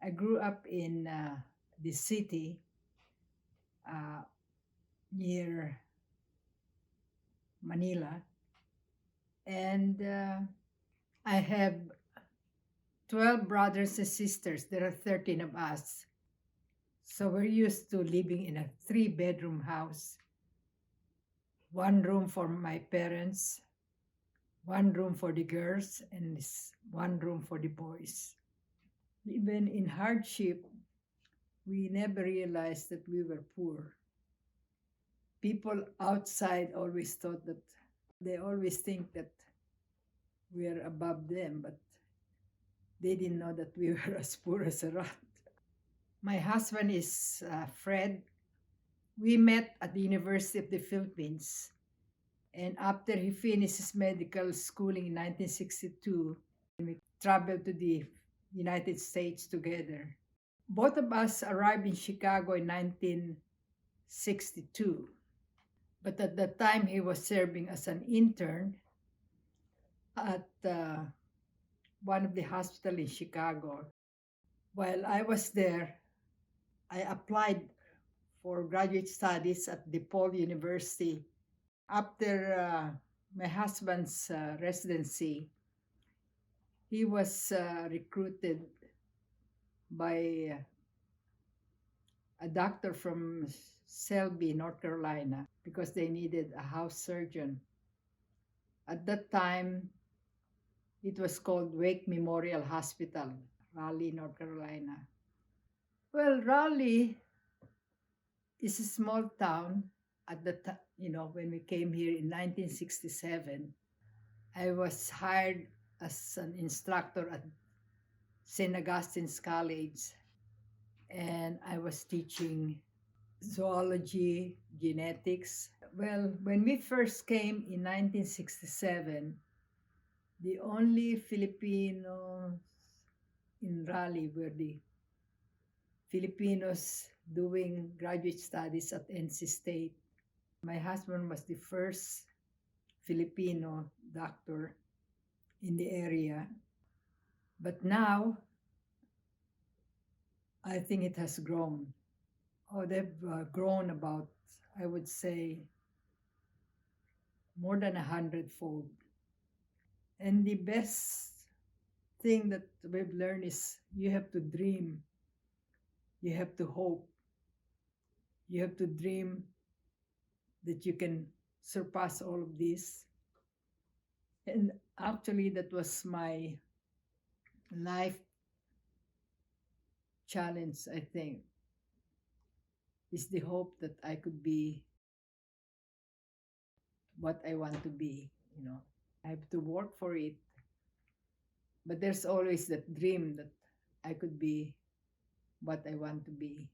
I grew up in the city uh, near Manila, and I have 12 brothers and sisters. There are 13 of us. So we're used to living in a three-bedroom house. One room for my parents, one room for the girls, and one room for the boys. Even in hardship, we never realized that we were poor. People outside always thought that they always think that we are above them, but they didn't know that we were as poor as a rat. My husband is Fred. We met at the University of the Philippines, and after he finished his medical schooling in 1962, we traveled to the United States together. Both of us arrived in Chicago in 1962, but at that time he was serving as an intern at one of the hospitals in Chicago. While I was there, I applied for graduate studies at DePaul University. After my husband's residency, he was recruited by a doctor from Selby, North Carolina, because they needed a house surgeon. At that time, it was called Wake Memorial Hospital, Raleigh, North Carolina. Well, Raleigh is a small town at the time, when we came here in 1967. I was hired as an instructor at St. Augustine's College, and I was teaching zoology, genetics. Well, when we first came in 1967, the only Filipinos in Raleigh were the Filipinos doing graduate studies at NC State. My husband was the first Filipino doctor in the area. But now, I think it has grown. Oh, they've grown about, I would say, more than 100-fold. And the best thing that we've learned is you have to dream, you have to hope, you have to dream that you can surpass all of this. And actually, that was my life challenge, I think, is the hope that I could be what I want to be. I have to work for it, but there's always that dream that I could be what I want to be.